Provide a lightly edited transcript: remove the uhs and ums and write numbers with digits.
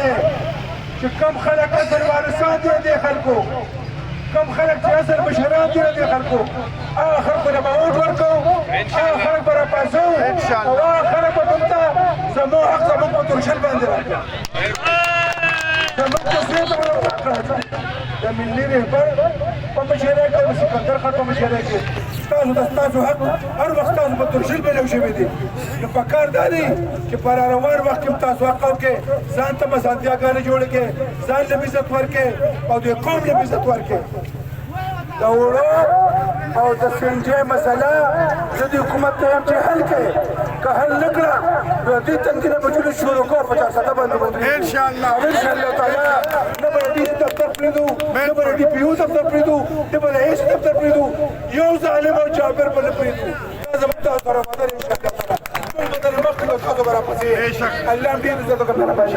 دی چې کوم خلک اصل وارثان دي دې خلکو، کوم خلک چې اصل مشران دي دې خلکو، هغه خلکو ته به ووټ ورکوو، هغه خلک به راپاڅوو او هغه خلک به موږ ته زموږ حق زموږ په تورشل باندې راکړي. زموږ تصویر ته به راکړه د ملي رهبر په مشرۍ کې او د سکندر خان په مشرۍ کې ستاسو د ستاسو حق هر وخت ستاسو په تورشل بلو شوی دی. نو پکار دا دی چې په راروان وخت کې تاسو حق وکړئ، ځان ته مساتیاګانې جوړې کړئ، ځان له عزت ورکړئ او د قوم له عزت ورکړئ. د وړو او د سنجۍ مسله زه د حکومت ته یم چې حل کړئ، که حل نه کړه نو دې تنګي نه به جلوس شروع کوو په 400 باندې انشاءالله تعالی. نه به ډي سي دفتر پرېږدو، نه به ډي پي او دفتر پرېږدو، نه به هېڅ دفتر پرېږدو، یو ظالم او جابر به نه پرېږدو. دا زموږ تاسو سره وعده ده انشاءالله تعالی. موږ به در مخکې به تاسو به راپسې الله هم ډېر عزت وکړي.